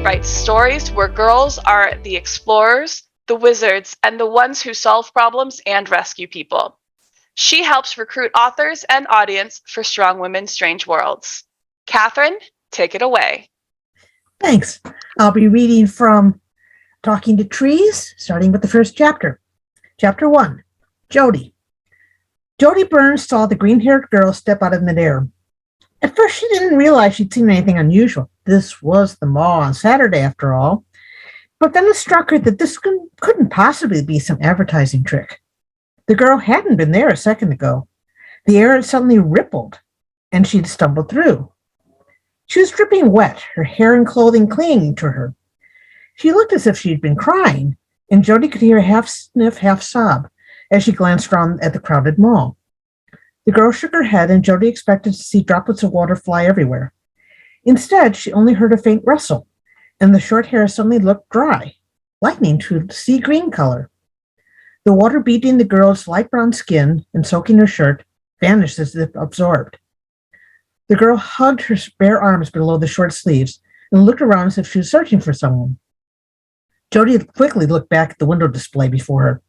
writes stories where girls are the explorers, the wizards, and the ones who solve problems and rescue people. She helps recruit authors and audience for Strong Women's Strange Worlds. Kathryn, take it away. Thanks. I'll be reading from Talking to Trees, starting with the first chapter. Chapter 1, Jody. Jody Burns saw the green-haired girl step out of midair. At first, she didn't realize she'd seen anything unusual. This was the mall on Saturday, after all. But then it struck her that this couldn't possibly be some advertising trick. The girl hadn't been there a second ago. The air had suddenly rippled, and she'd stumbled through. She was dripping wet, her hair and clothing clinging to her. She looked as if she'd been crying, and Jody could hear a half-sniff, half-sob as she glanced around at the crowded mall. The girl shook her head, and Jody expected to see droplets of water fly everywhere. Instead, she only heard a faint rustle, and the short hair suddenly looked dry, lightening to sea green color. The water beating the girl's light brown skin and soaking her shirt vanished as if absorbed. The girl hugged her bare arms below the short sleeves and looked around as if she was searching for someone. Jody quickly looked back at the window display before her.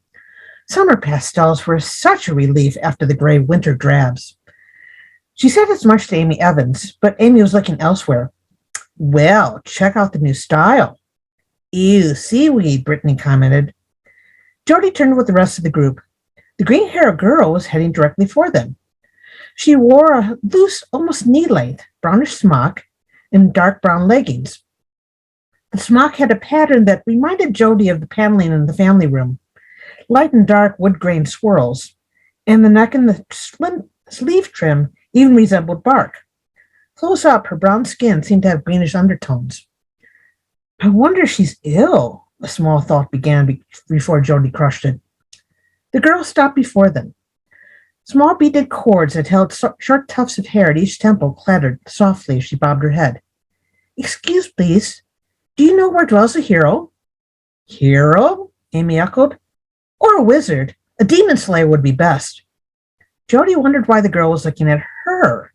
Summer pastels were such a relief after the gray winter drabs. She said as much to Amy Evans, but Amy was looking elsewhere. Well, check out the new style. Ew, seaweed, Brittany commented. Jody turned with the rest of the group. The green-haired girl was heading directly for them. She wore a loose, almost knee-length, brownish smock and dark brown leggings. The smock had a pattern that reminded Jody of the paneling in the family room. Light and dark wood-grain swirls, and the neck and the slim sleeve trim even resembled bark. Close up, her brown skin seemed to have greenish undertones. I wonder if she's ill, a small thought began before Jody crushed it. The girl stopped before them. Small beaded cords that held short tufts of hair at each temple clattered softly as she bobbed her head. Excuse, please. Do you know where dwells a hero? Hero? Amy echoed. Or a wizard. A demon slayer would be best. Jody wondered why the girl was looking at her.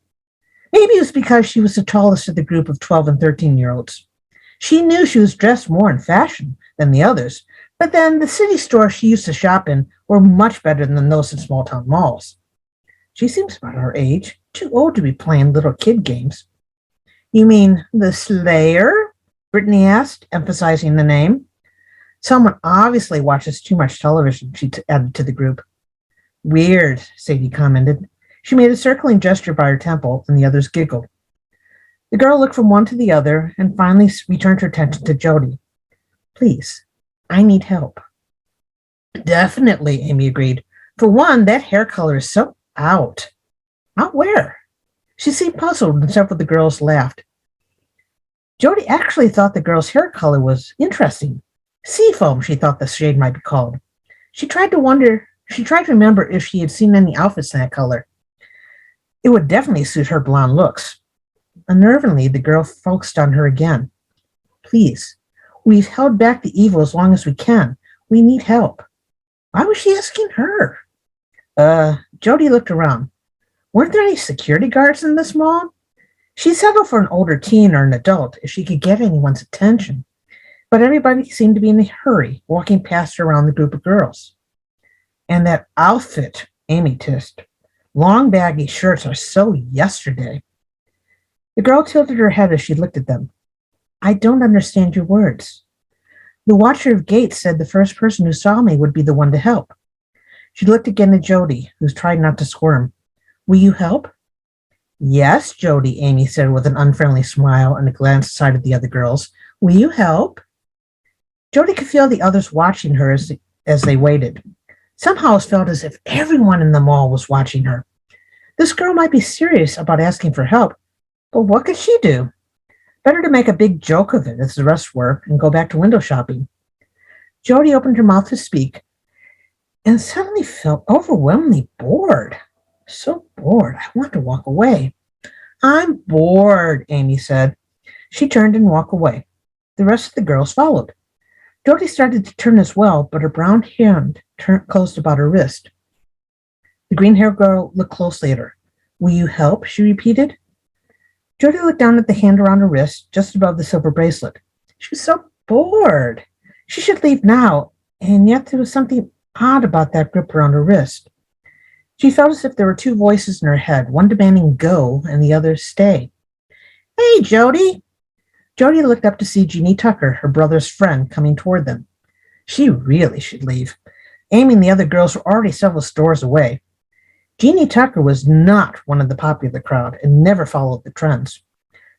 Maybe it was because she was the tallest of the group of 12 and 13-year-olds. She knew she was dressed more in fashion than the others, but then the city stores she used to shop in were much better than those in small-town malls. She seems about her age, too old to be playing little kid games. You mean the Slayer? Brittany asked, emphasizing the name. Someone obviously watches too much television, she added to the group. Weird, Sadie commented. She made a circling gesture by her temple, and the others giggled. The girl looked from one to the other and finally returned her attention to Jody. Please, I need help. Definitely, Amy agreed. For one, that hair color is so out. Out where? She seemed puzzled, and several of the girls laughed. Jody actually thought the girl's hair color was interesting. Seafoam, she thought the shade might be called. She tried to remember if she had seen any outfits in that color. It would definitely suit her blonde looks. Unnervingly, the girl focused on her again. Please, we've held back the evil as long as we can. We need help. Why was she asking her? Jody looked around. Weren't there any security guards in this mall? She'd settle for an older teen or an adult if she could get anyone's attention. But everybody seemed to be in a hurry, walking past her around the group of girls. And that outfit, Amy tissed. Long baggy shirts are so yesterday. The girl tilted her head as she looked at them. I don't understand your words. The watcher of gates said the first person who saw me would be the one to help. She looked again at Jody, who tried not to squirm. Will you help? Yes, Jody, Amy said with an unfriendly smile and a glance aside at the other girls. Will you help? Jody could feel the others watching her as they waited. Somehow it felt as if everyone in the mall was watching her. This girl might be serious about asking for help, but what could she do? Better to make a big joke of it, as the rest were, and go back to window shopping. Jody opened her mouth to speak, and suddenly felt overwhelmingly bored. So bored, I want to walk away. I'm bored, Amy said. She turned and walked away. The rest of the girls followed. Jody started to turn as well, but her brown hand closed about her wrist. The green-haired girl looked closely at her. Will you help? She repeated. Jody looked down at the hand around her wrist, just above the silver bracelet. She was so bored. She should leave now, and yet there was something odd about that grip around her wrist. She felt as if there were two voices in her head, one demanding go and the other stay. Hey, Jody! Jody looked up to see Jeannie Tucker, her brother's friend, coming toward them. She really should leave. Amy and the other girls were already several stores away. Jeannie Tucker was not one of the popular crowd and never followed the trends.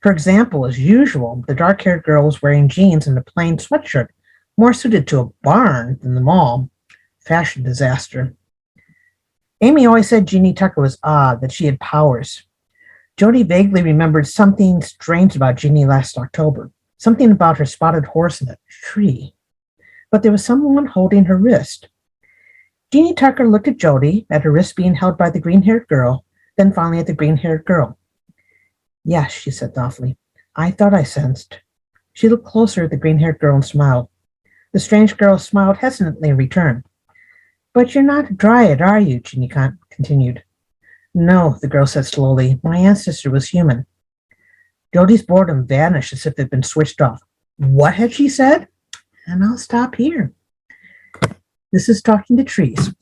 For example, as usual, the dark-haired girl was wearing jeans and a plain sweatshirt, more suited to a barn than the mall. Fashion disaster. Amy always said Jeannie Tucker was odd, that she had powers. Jody vaguely remembered something strange about Jeannie last October, something about her spotted horse in a tree. But there was someone holding her wrist. Jeannie Tucker looked at Jody, at her wrist being held by the green-haired girl, then finally at the green-haired girl. Yes, she said thoughtfully. I thought I sensed. She looked closer at the green-haired girl and smiled. The strange girl smiled hesitantly in return. But you're not a dryad, are you? Jeannie continued. No, the girl said slowly. My ancestor was human. Jody's boredom vanished as if it had been switched off. What had she said? And I'll stop here. This is Talking to Trees.